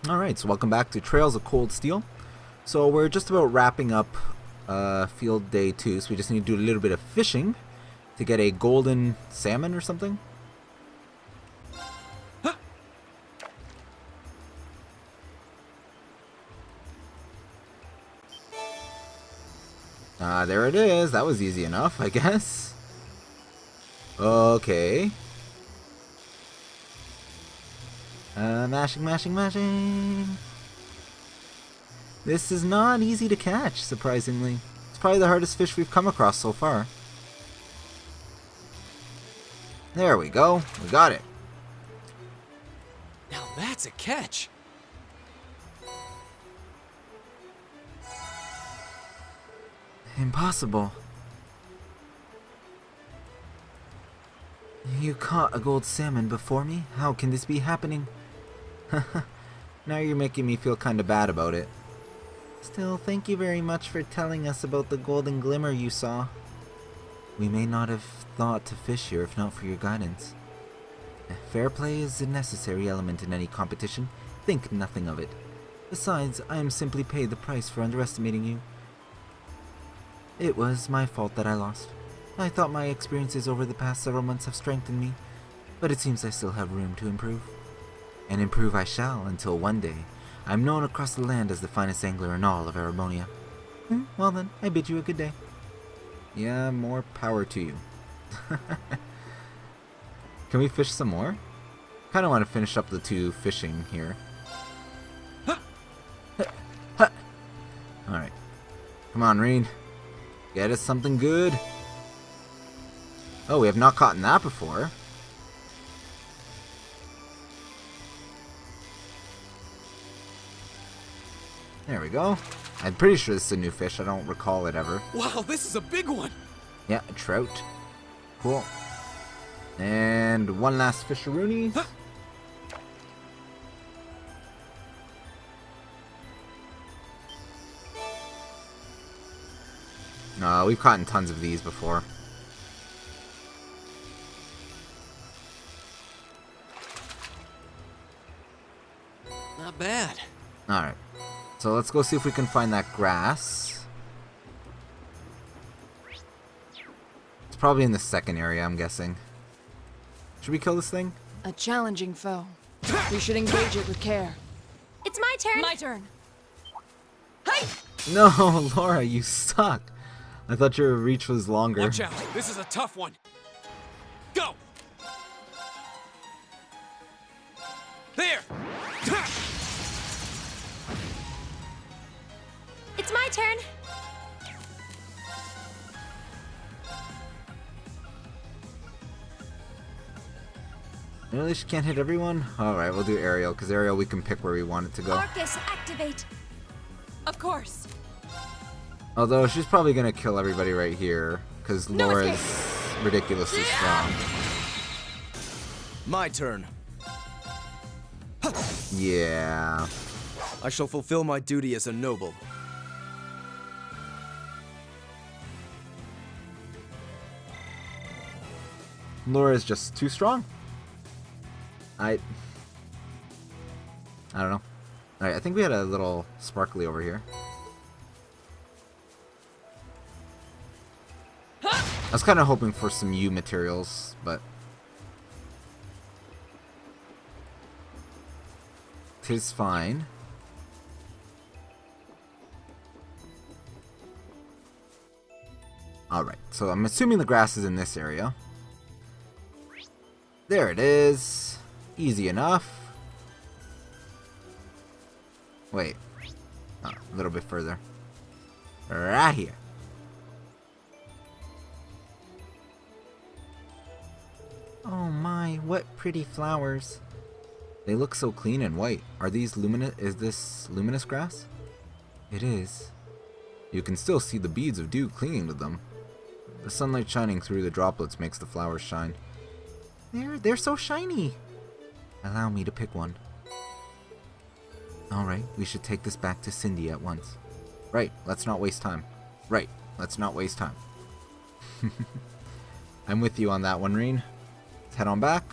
Alright, so welcome back to Trails of Cold Steel. So we're just about wrapping up field day 2, so we just need to do a little bit of fishing to get a golden salmon or something. There it is. That was easy enough, I guess. Okay. Mashing. This is not easy to catch, surprisingly. It's probably the hardest fish we've come across so far. There we go. We got it. Now that's a catch. Impossible. You caught a gold salmon before me? How can this be happening? Now you're making me feel kinda bad about it. Still, thank you very much for telling us about the golden glimmer you saw. We may not have thought to fish here if not for your guidance. Fair play is a necessary element in any competition. Think nothing of it. Besides, I am simply paid the price for underestimating you. It was my fault that I lost. I thought my experiences over the past several months have strengthened me, but it seems I still have room to improve. And improve I shall until one day I'm known across the land as the finest angler in all of Arabonia. Well then, I bid you a good day. Yeah, more power to you. Can we fish some more? Kinda want to finish up the 2 fishing here. Alright. Come on, Reen. Get us something good. Oh, we have not caught that before. There we go. I'm pretty sure this is a new fish. I don't recall it ever. Wow, this is a big one. Yeah, a trout. Cool. And one last fisheroonies. We've caught in tons of these before. Not bad. Alright. So let's go see if we can find that grass. It's probably in the second area, I'm guessing. Should we kill this thing? A challenging foe. We should engage it with care. It's my turn. My turn. Hey! No, Laura, you suck. I thought your reach was longer. Watch out. This is a tough one. Go. There. It's my turn. Really? She can't hit everyone? Alright, we'll do Ariel, because Ariel we can pick where we want it to go. Arcus, activate. Of course. Although she's probably going to kill everybody right here, because No Laura's escape. ridiculously strong. My turn. Yeah. I shall fulfill my duty as a noble. Laura's just too strong. I don't know. Alright, I think we had a little sparkly over here. I was kind of hoping for some U materials, but tis fine. Alright, so I'm assuming the grass is in this area. There it is. Easy enough. Wait. Oh, a little bit further. Right here. Oh my, what pretty flowers. They look so clean and white. Are these luminous? Is this luminous grass? It is. You can still see the beads of dew clinging to them. The sunlight shining through the droplets makes the flowers shine. They're so shiny. Allow me to pick one. Alright, we should take this back to Cindy at once. Right, let's not waste time. Right, let's not waste time. I'm with you on that one, Reen. Let's head on back.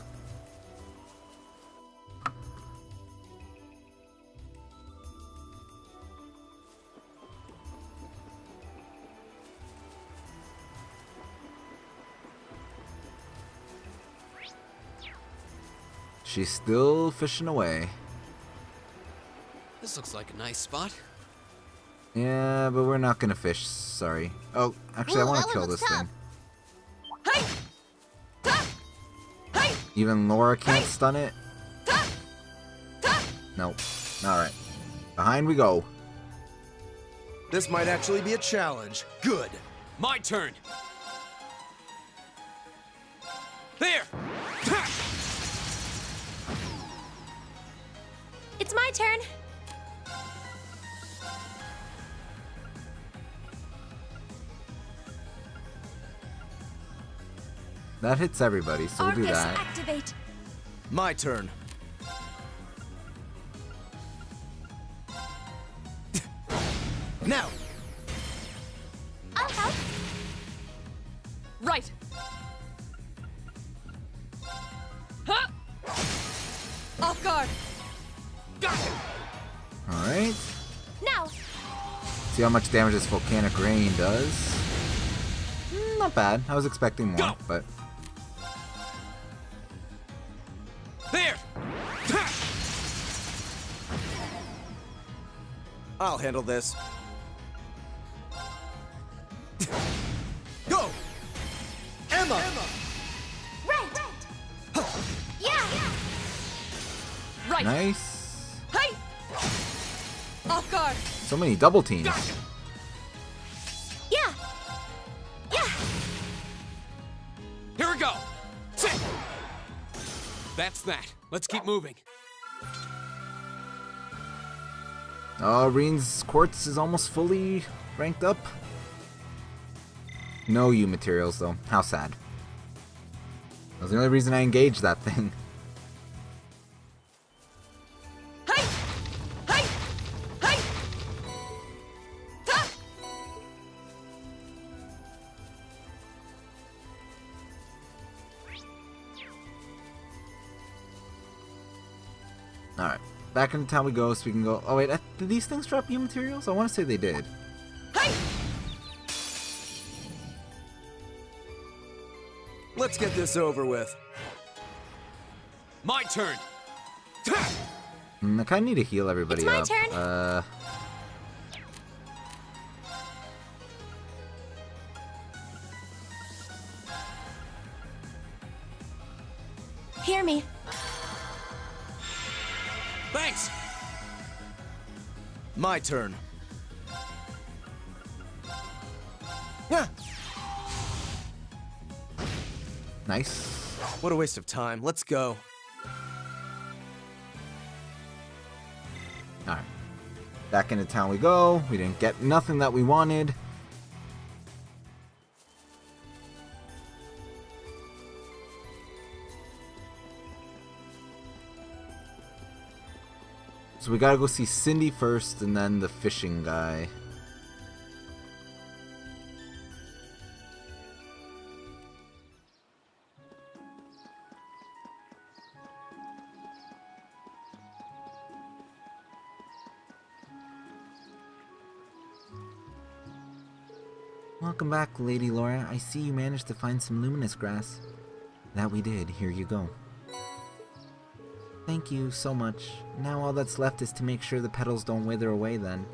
She's still fishing away. This looks like a nice spot. Yeah, but we're not gonna fish, sorry. Oh, actually I want to kill this thing. Hey! Ta! Hey! Even Laura can't stun it? Nope. Alright. Behind we go. This might actually be a challenge. Good. My turn. There. It's my turn. That hits everybody, so we'll do Arcus, that. activate. My turn. Now! I'll help. Right. Huh? Off guard. Alright. Now. See how much damage this volcanic rain does. Not bad. I was expecting more, Go. but There. I'll handle this. Go! Emma! Right. Yeah. Right. nice. Hey! Off guard. So many double teams. Yeah. Yeah. Here we go. Sit. That's that. Let's keep moving. Reen's quartz is almost fully ranked up. No U materials though. How sad. That was the only reason I engaged that thing. Hey! Hey! Hey! Ta! Alright. Back into town we go so we can go. Oh wait, did these things drop U materials? I want to say they did. Hey! Let's get this over with. My turn. I kind of need to heal everybody It's my up. turn. Hear me. Thanks. My turn. Yeah. Nice. What a waste of time. Let's go. Alright. Back into town we go. We didn't get nothing that we wanted. So we gotta go see Cindy first and then the fishing guy. Welcome back, Lady Laura. I see you managed to find some luminous grass. That we did. Here you go. Thank you so much. Now all that's left is to make sure the petals don't wither away then.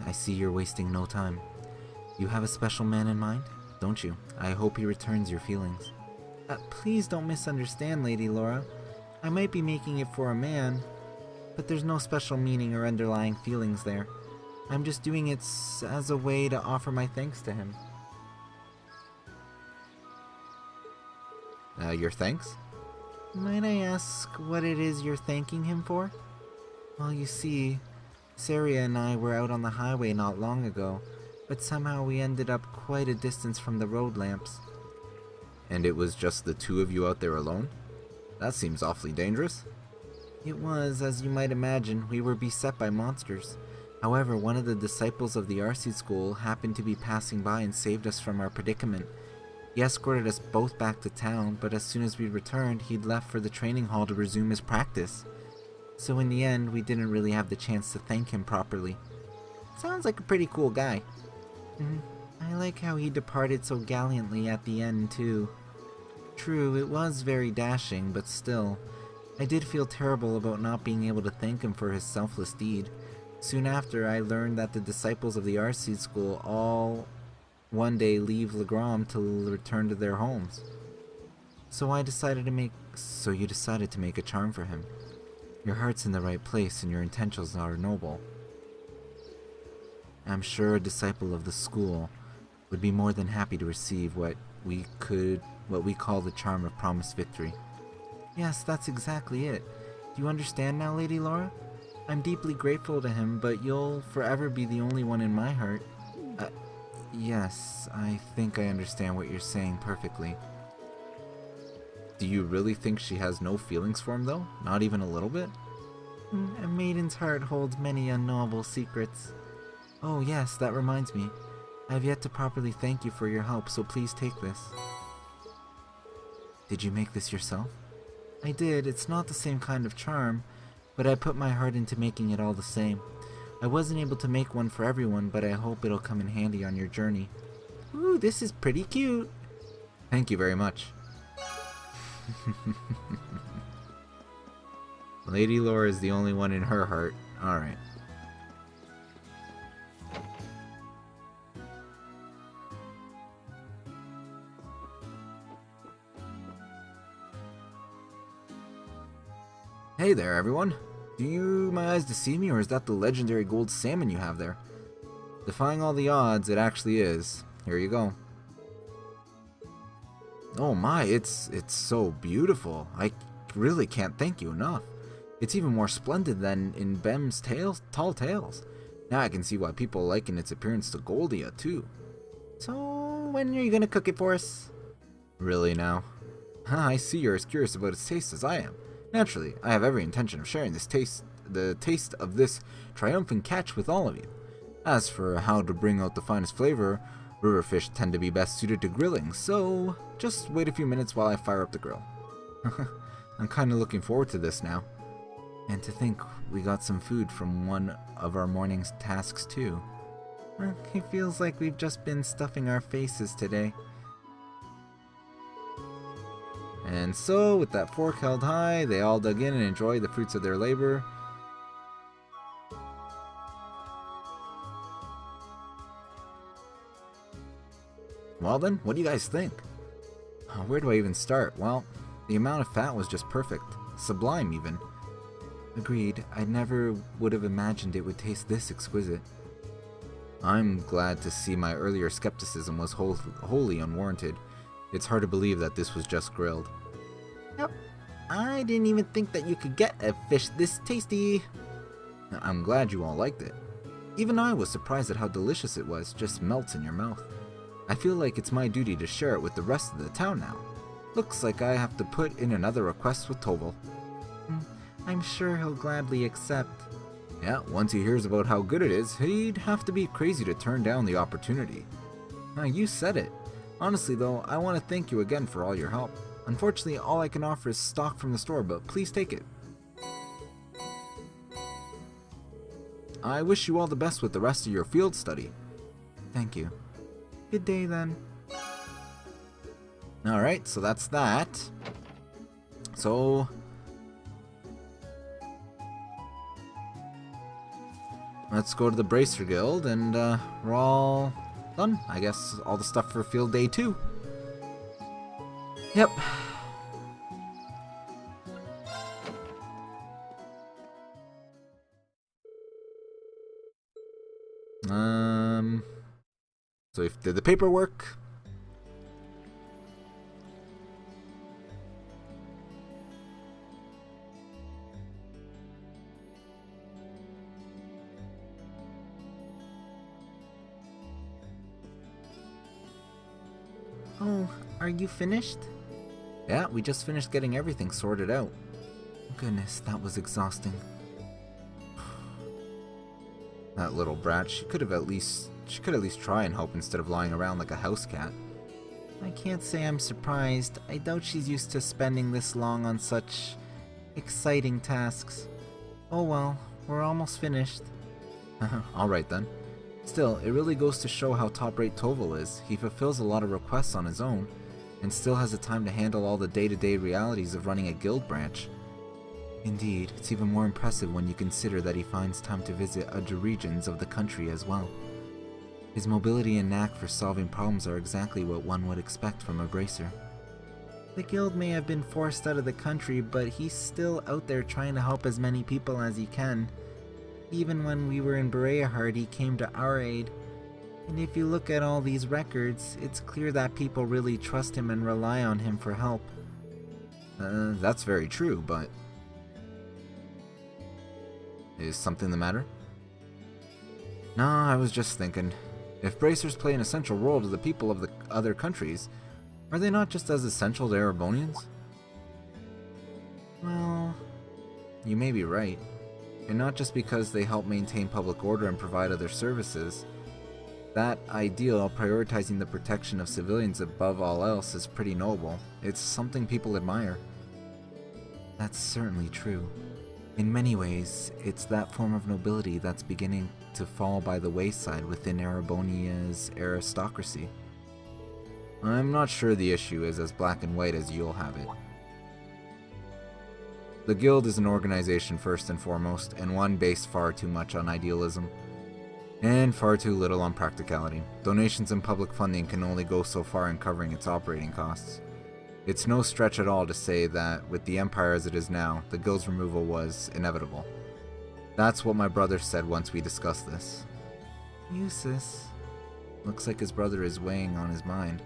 I see you're wasting no time. You have a special man in mind, don't you? I hope he returns your feelings. Please don't misunderstand, Lady Laura. I might be making it for a man, but there's no special meaning or underlying feelings there. I'm just doing it as a way to offer my thanks to him. Your thanks? Might I ask what it is you're thanking him for? Well, you see, Saria and I were out on the highway not long ago, but somehow we ended up quite a distance from the road lamps. And it was just the two of you out there alone? That seems awfully dangerous. It was, as you might imagine, we were beset by monsters. However, one of the disciples of the Arcee school happened to be passing by and saved us from our predicament. He escorted us both back to town, but as soon as we returned, he'd left for the training hall to resume his practice. So in the end, we didn't really have the chance to thank him properly. Sounds like a pretty cool guy. I like how he departed so gallantly at the end, too. True, it was very dashing, but still, I did feel terrible about not being able to thank him for his selfless deed. Soon after, I learned that the disciples of the Arseed School all one day leave Legram to return to their homes. So you decided to make a charm for him. Your heart's in the right place and your intentions are noble. I'm sure a disciple of the school would be more than happy to receive what we call the charm of promised victory. Yes, that's exactly it. Do you understand now, Lady Laura? I'm deeply grateful to him, but you'll forever be the only one in my heart. Yes, I think I understand what you're saying perfectly. Do you really think she has no feelings for him, though? Not even a little bit? A maiden's heart holds many unknowable secrets. Oh yes, that reminds me. I have yet to properly thank you for your help, so please take this. Did you make this yourself? I did. It's not the same kind of charm, but I put my heart into making it all the same. I wasn't able to make one for everyone, but I hope it'll come in handy on your journey. Ooh, this is pretty cute. Thank you very much. Lady Laura is the only one in her heart. Alright. Hey there, everyone. Do you my eyes deceive me, or is that the legendary gold salmon you have there? Defying all the odds, it actually is. Here you go. Oh my, it's so beautiful. I really can't thank you enough. It's even more splendid than in Bem's tall tales. Now I can see why people liken its appearance to Goldia, too. So, when are you gonna cook it for us? Really now? I see you're as curious about its taste as I am. Naturally, I have every intention of sharing the taste of this triumphant catch with all of you. As for how to bring out the finest flavor, river fish tend to be best suited to grilling, so just wait a few minutes while I fire up the grill. I'm kinda looking forward to this now. And to think we got some food from one of our morning's tasks too. It feels like we've just been stuffing our faces today. And so, with that fork held high, they all dug in and enjoyed the fruits of their labor. Well then, what do you guys think? Where do I even start? Well, the amount of fat was just perfect. Sublime, even. Agreed, I never would have imagined it would taste this exquisite. I'm glad to see my earlier skepticism was wholly unwarranted. It's hard to believe that this was just grilled. Yep, I didn't even think that you could get a fish this tasty. I'm glad you all liked it. Even I was surprised at how delicious it was, just melts in your mouth. I feel like it's my duty to share it with the rest of the town now. Looks like I have to put in another request with Toval. I'm sure he'll gladly accept. Yeah, once he hears about how good it is, he'd have to be crazy to turn down the opportunity. You said it. Honestly though, I want to thank you again for all your help. Unfortunately, all I can offer is stock from the store, but please take it. I wish you all the best with the rest of your field study. Thank you. Good day then. Alright, so that's that. So... let's go to the Bracer Guild, and we're all done. I guess all the stuff for field day 2. Yep. So if did the paperwork. Oh, are you finished? Yeah, we just finished getting everything sorted out. Goodness, that was exhausting. That little brat, she could at least try and help instead of lying around like a house cat. I can't say I'm surprised. I doubt she's used to spending this long on such exciting tasks. Oh well, we're almost finished. Alright then. Still, it really goes to show how top-rate Toval is. He fulfills a lot of requests on his own, and still has the time to handle all the day-to-day realities of running a guild branch. Indeed, it's even more impressive when you consider that he finds time to visit other regions of the country as well. His mobility and knack for solving problems are exactly what one would expect from a bracer. The guild may have been forced out of the country, but he's still out there trying to help as many people as he can. Even when we were in Bereahard, he came to our aid. And if you look at all these records, it's clear that people really trust him and rely on him for help. That's very true, but... Is something the matter? No, I was just thinking. If bracers play an essential role to the people of the other countries, are they not just as essential to Erebonians? Well, you may be right. And not just because they help maintain public order and provide other services. That ideal, prioritizing the protection of civilians above all else, is pretty noble. It's something people admire. That's certainly true. In many ways, it's that form of nobility that's beginning to fall by the wayside within Erebonia's aristocracy. I'm not sure the issue is as black and white as you'll have it. The Guild is an organization first and foremost, and one based far too much on idealism, and far too little on practicality. Donations and public funding can only go so far in covering its operating costs. It's no stretch at all to say that, with the Empire as it is now, the Guild's removal was inevitable. That's what my brother said once we discussed this. Eustace. Looks like his brother is weighing on his mind.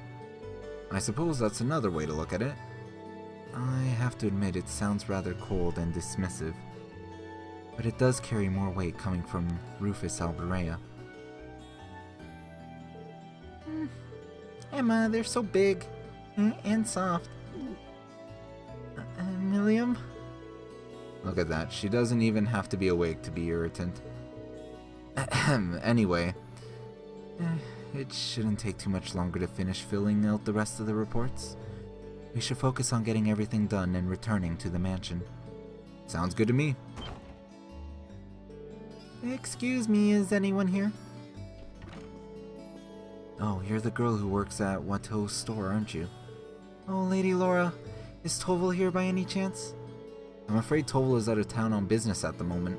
I suppose that's another way to look at it. I have to admit it sounds rather cold and dismissive, but it does carry more weight coming from Rufus Alberea. Emma, they're so big and soft. Milliam? Look at that, she doesn't even have to be awake to be irritant. Anyway, it shouldn't take too much longer to finish filling out the rest of the reports. We should focus on getting everything done and returning to the mansion. Sounds good to me. Excuse me, is anyone here? Oh, you're the girl who works at Watteau's store, aren't you? Oh, Lady Laura, is Toval here by any chance? I'm afraid Toval is out of town on business at the moment.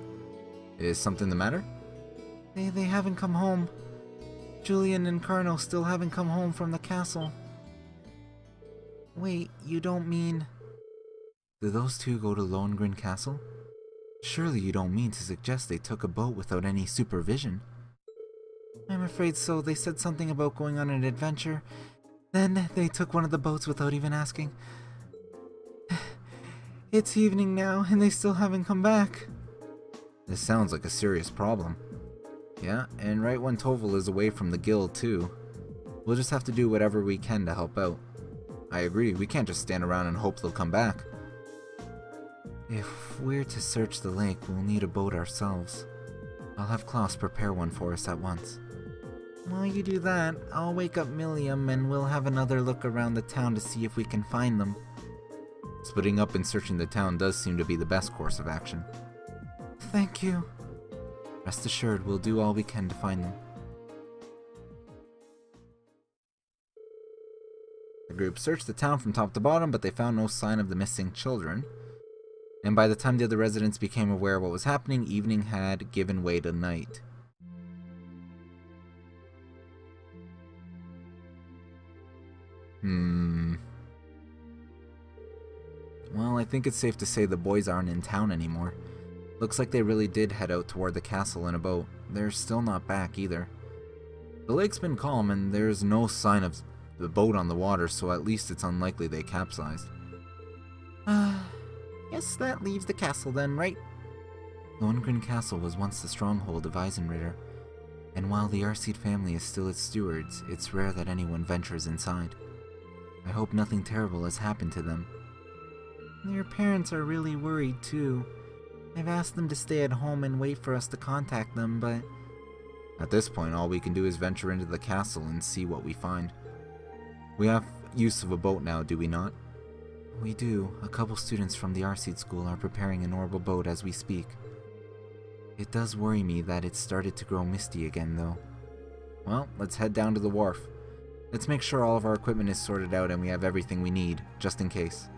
Is something the matter? They haven't come home. Julian and Carno still haven't come home from the castle. Wait, you don't mean... Did those two go to Lohengrin Castle? Surely you don't mean to suggest they took a boat without any supervision. I'm afraid so. They said something about going on an adventure. Then they took one of the boats without even asking. It's evening now, and they still haven't come back. This sounds like a serious problem. Yeah, and right when Toval is away from the guild too. We'll just have to do whatever we can to help out. I agree, we can't just stand around and hope they'll come back. If we're to search the lake, we'll need a boat ourselves. I'll have Klaus prepare one for us at once. While you do that, I'll wake up Milliam and we'll have another look around the town to see if we can find them. Splitting up and searching the town does seem to be the best course of action. Thank you. Rest assured, we'll do all we can to find them. The group searched the town from top to bottom, but they found no sign of the missing children. And by the time the other residents became aware of what was happening, evening had given way to night. Well, I think it's safe to say the boys aren't in town anymore. Looks like they really did head out toward the castle in a boat. They're still not back either. The lake's been calm and there's no sign of the boat on the water, so at least it's unlikely they capsized. Guess that leaves the castle then, right? Lohengrin Castle was once the stronghold of Eisenritter, and while the Arseid family is still its stewards, it's rare that anyone ventures inside. I hope nothing terrible has happened to them. Their parents are really worried too. I've asked them to stay at home and wait for us to contact them, but... At this point, all we can do is venture into the castle and see what we find. We have use of a boat now, do we not? We do. A couple students from the Arseid school are preparing an orbital boat as we speak. It does worry me that it's started to grow misty again, though. Well, let's head down to the wharf. Let's make sure all of our equipment is sorted out and we have everything we need, just in case.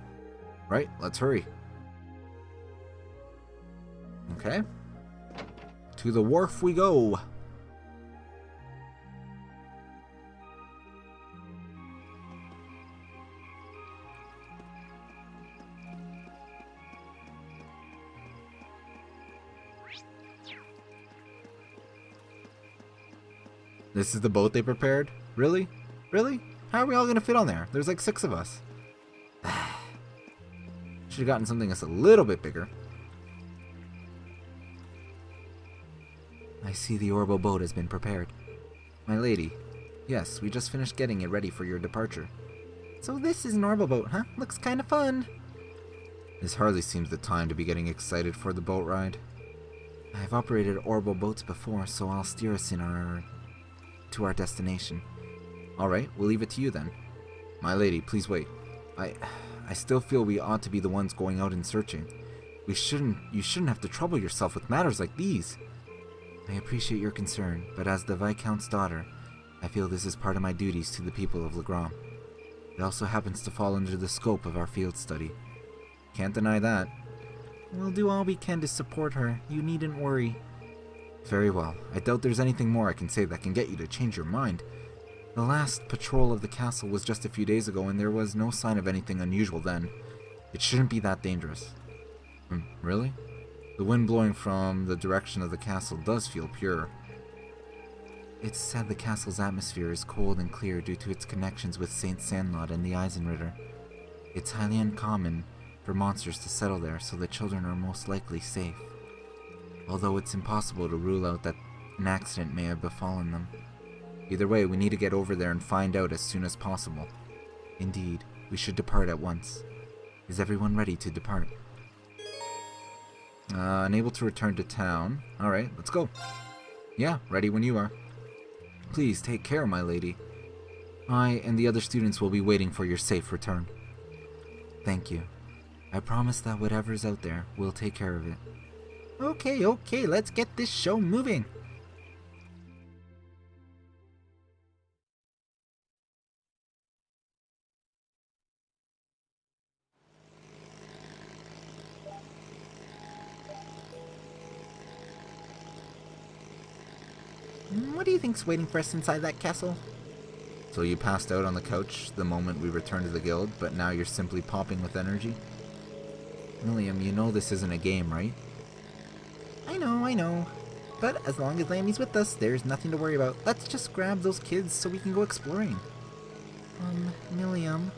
Right, let's hurry. Okay. To the wharf we go. This is the boat they prepared? Really? Really? How are we all gonna fit on there? There's like 6 of us. Should have gotten something that's a little bit bigger. I see the Orbo boat has been prepared. My lady, yes, we just finished getting it ready for your departure. So this is an Orbo boat, huh? Looks kinda fun. This hardly seems the time to be getting excited for the boat ride. I've operated Orbo boats before, so I'll steer us to our destination. Alright, we'll leave it to you then. My lady, please wait. I still feel we ought to be the ones going out and searching. You shouldn't have to trouble yourself with matters like these. I appreciate your concern, but as the Viscount's daughter, I feel this is part of my duties to the people of Legram. It also happens to fall under the scope of our field study. Can't deny that. We'll do all we can to support her. You needn't worry. Very well. I doubt there's anything more I can say that can get you to change your mind. The last patrol of the castle was just a few days ago, and there was no sign of anything unusual then. It shouldn't be that dangerous. Really? The wind blowing from the direction of the castle does feel pure. It's said the castle's atmosphere is cold and clear due to its connections with Saint Sandlot and the Eisenritter. It's highly uncommon for monsters to settle there, so the children are most likely safe. Although it's impossible to rule out that an accident may have befallen them. Either way, we need to get over there and find out as soon as possible. Indeed, we should depart at once. Is everyone ready to depart? Unable to return to town. Alright, let's go. Yeah, ready when you are. Please take care, my lady. I and the other students will be waiting for your safe return. Thank you. I promise that whatever's out there, we'll take care of it. Okay, let's get this show moving. What do you think's waiting for us inside that castle? So you passed out on the couch the moment we returned to the guild, but now you're simply popping with energy? William, you know this isn't a game, right? I know. But as long as Lammy's with us, there's nothing to worry about. Let's just grab those kids so we can go exploring. Milliam.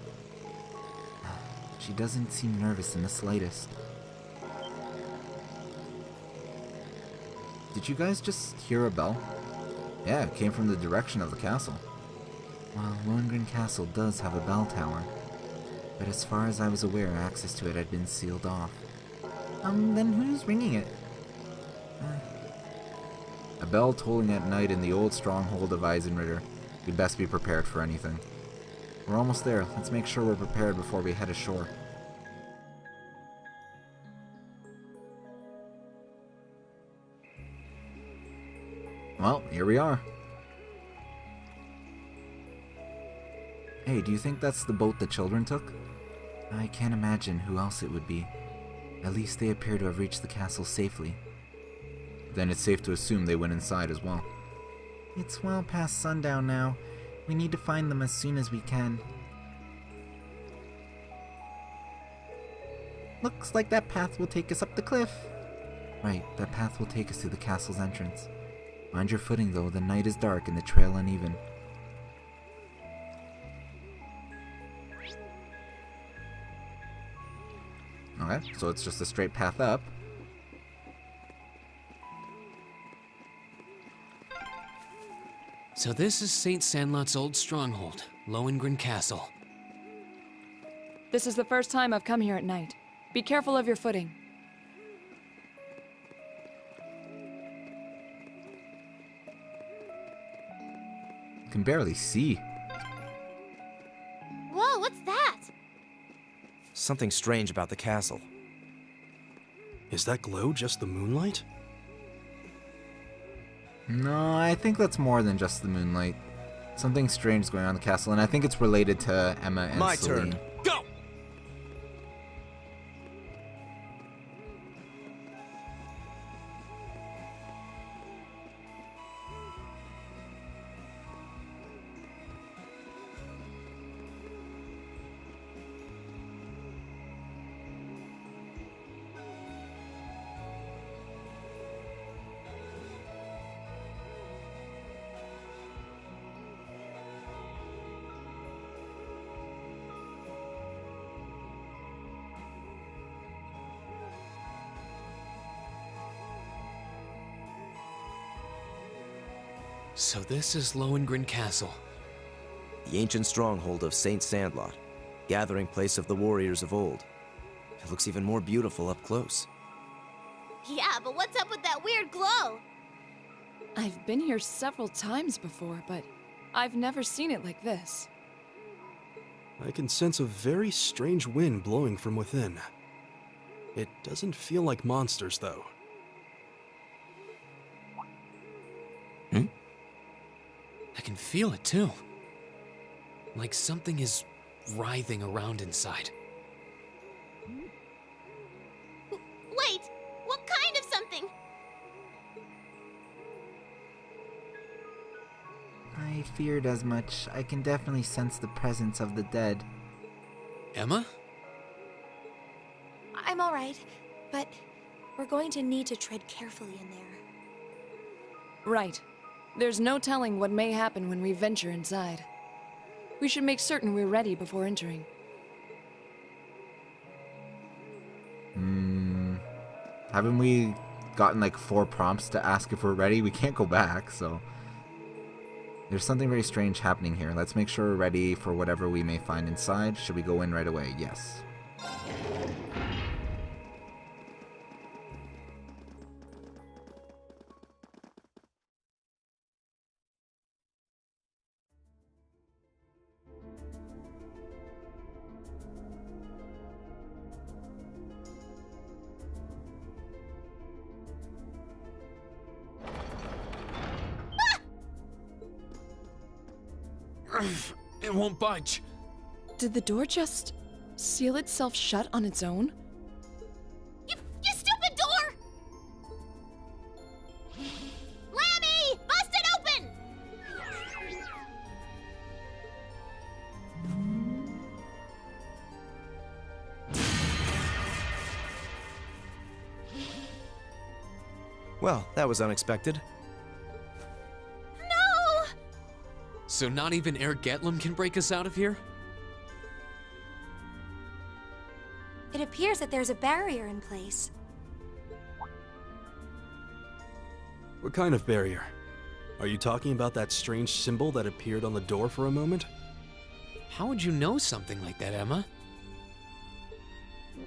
She doesn't seem nervous in the slightest. Did you guys just hear a bell? Yeah, it came from the direction of the castle. Well, Lohengrin Castle does have a bell tower, but as far as I was aware, access to it had been sealed off. Then who's ringing it? A bell tolling at night in the old stronghold of Eisenritter. We'd best be prepared for anything. We're almost there. Let's make sure we're prepared before we head ashore. Well, here we are. Hey, do you think that's the boat the children took? I can't imagine who else it would be. At least they appear to have reached the castle safely. Then it's safe to assume they went inside as well. It's well past sundown now. We need to find them as soon as we can. Looks like that path will take us up the cliff. Right, that path will take us to the castle's entrance. Mind your footing though, the night is dark and the trail uneven. Okay, so it's just a straight path up. So this is Saint Sandlot's old stronghold, Lohengrin Castle. This is the first time I've come here at night. Be careful of your footing. Can barely see. Whoa, what's that? Something strange about the castle. Is that glow just the moonlight? No, I think that's more than just the moonlight. Something strange is going on in the castle, and I think it's related to Emma and My Celine. turn. Go! So this is Lohengrin Castle. The ancient stronghold of Saint Sandlot, gathering place of the warriors of old. It looks even more beautiful up close. Yeah, but what's up with that weird glow? I've been here several times before, but I've never seen it like this. I can sense a very strange wind blowing from within. It doesn't feel like monsters, though. I can feel it too. Like something is writhing around inside. Wait, what kind of something? I feared as much. I can definitely sense the presence of the dead. Emma? I'm all right, but we're going to need to tread carefully in there. Right. There's no telling what may happen when we venture inside. We should make certain we're ready before entering. Haven't we gotten like 4 prompts to ask if we're ready? We can't go back, so... There's something very strange happening here. Let's make sure we're ready for whatever we may find inside. Should we go in right away? Yes. It won't budge. Did the door just seal itself shut on its own? You stupid door! Lammy! Bust it open! Well, that was unexpected. No! So not even Air Getlum can break us out of here? It appears that there's a barrier in place. What kind of barrier? Are you talking about that strange symbol that appeared on the door for a moment? How would you know something like that, Emma?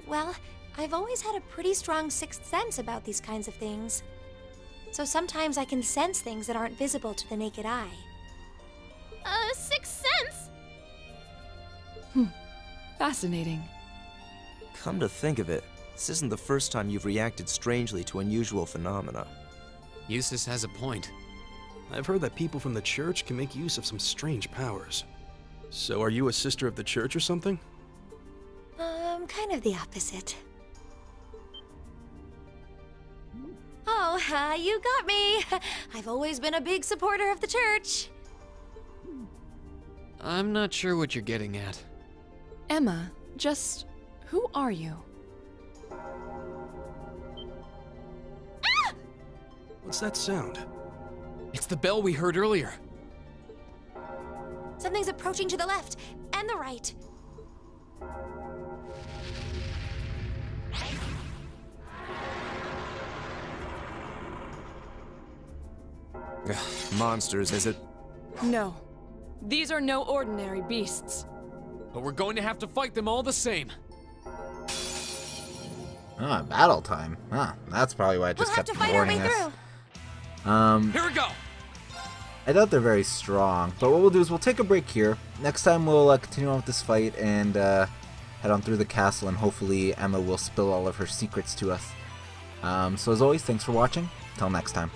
Well, I've always had a pretty strong sixth sense about these kinds of things. So sometimes I can sense things that aren't visible to the naked eye. Sixth sense? Fascinating. Come to think of it, this isn't the first time you've reacted strangely to unusual phenomena. Eustace has a point. I've heard that people from the church can make use of some strange powers. So are you a sister of the church or something? Kind of the opposite. Oh, you got me. I've always been a big supporter of the church. I'm not sure what you're getting at. Emma, just who are you? What's that sound? It's the bell we heard earlier. Something's approaching to the left and the right. Monsters, is it? No. These are no ordinary beasts. But we're going to have to fight them all the same. Ah, battle time. Huh, that's probably why it We'll just have kept to fight our way warning us. through. Here we go! I doubt they're very strong, but what we'll do is we'll take a break here. Next time we'll continue on with this fight and head on through the castle, and hopefully Emma will spill all of her secrets to us. So as always, thanks for watching. Till next time.